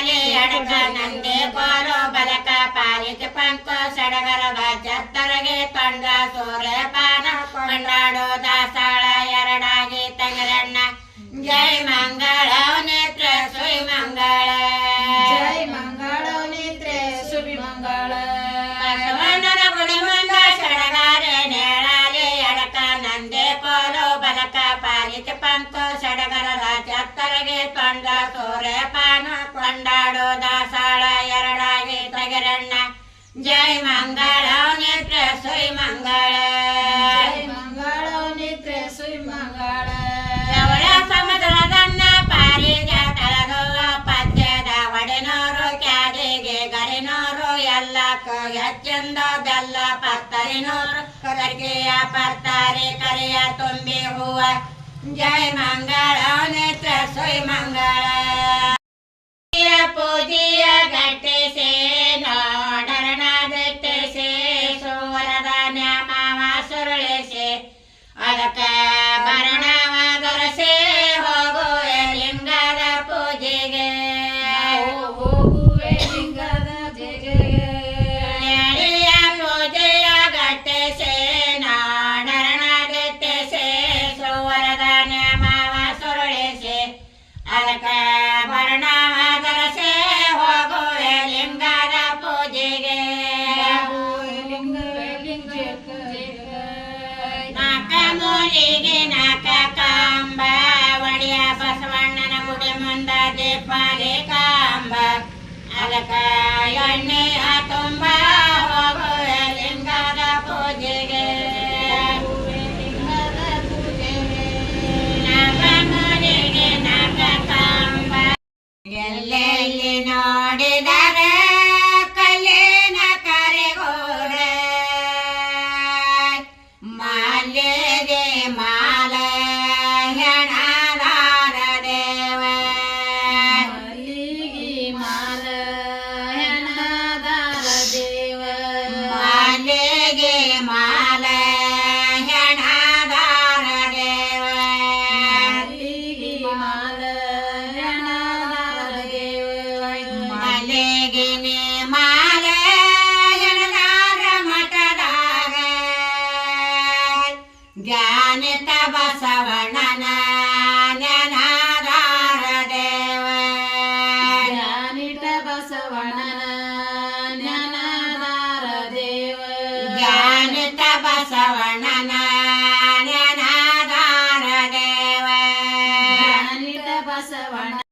ಅಡಕ ನಂದೆ ಕೋಲು ಬಲಕ ಪಾಲಿತ ಪಂಕ ಸಡಗರದ ಚತ್ತರಗೆ ತೊಂಡ ಸೂರ್ಯ ಪಾನ ಕೊಂಡಾಡೋ ದಾಸಾಳ ಎರಡಾಗಿ ತಂಗರಣ್ಣ ಜೈ ಮಂಗಳ ನೇತ್ರ ಸುಯ್ ಮಂಗಳ ಜೈ ಮಂಗಳ ನೇತ್ರ ಸುಬಿ ಮಂಗಳ ಬಸವಣ್ಣನ ಗುಡಿ ಮುಂದ ಸಡಗಾರೆ ನೇಳಾಲೆ ಅಡಕ ನಂದೆ ಕೋಲು ಬಲಕ ಪಾಲಿತ ಪಂಕ ಸಡಗರದ ಚತ್ತರಗೆ ತೊಂಡ ಸೂರ್ಯ ಪಾನ ಕೊಂಡಾಡೋ ದಾಸಾಳ ಎರಡಾಗಿ ತಗರಣ್ಣ ಜೈ ಮಂಗಳ ನೇತ್ರ ಸುಯ್ ಮಂಗಳ ಜೈ ಮಂಗಳ ನೇತ್ರ ಸುಯ್ ಮಂಗಳ ಯವಳ ಸಮುದ್ರದನ್ನ ಪಾರಿಜಾತಳಗುವ ಪದ್ಯದ ಒಡೆನೋರು ಕ್ಯಾದಿಗೆ ಗರಿನೋರು ಎಲ್ಲಕ್ಕೂ ಹೆಚ್ಚೆಂದು ಬೆಲ್ಲ ಪತ್ತರಿನೋರು ಕರಗಿಯ ಪತ್ತಾರೆ ಕರಿಯ ತುಂಬಿ ಹೂವ ಜೈ ಮಂಗಳ ನೇತ್ರ ಸುಯ್ ಮಂಗಳ ಪೂಜಿಯ ಗಟ್ಟಿಸಿ ನೋಡರಣ ದಿಟ್ಟಿಸಿ ಸುವರದ ನ್ಯಾಮವ ಸುರುಳಿಸಿ ಅದಕ್ಕ ಭರಣವ ದೊರಸಿ ಹೋಗುವೆ ಲಿಂಗದ ಪೂಜೆಗೆ ಹೋಗುವೆ ಲಿಂಗದ ಜೆಗೆಗೆ ನೆಳಿಯ ಪೂಜೆಯ ಗಟ್ಟಿಸಿ ನೋಡರಣ ದಿಟ್ಟಿಸಿ ಸುವರದ ನ್ಯಾಮವ ಸುರುಳಿಸಿ ಅದಕ್ಕ ಭರಣವ ದೊರಸಿ ಹೋಗುವೆ ಲಿಂಗದ ಪೂಜೆಗೆ ನಾಕ ಮೂಲಿಗೆ ನಾಕ ಕಾಂಬ ಒಡೆಯ ಬಸವಣ್ಣನ ಗುಡಿ ಮುಂದ ದೀಪಾಲಿ ಕಾಂಬ ಅದಕ್ಕ ಎಣ್ಣೆ ತುಂಬ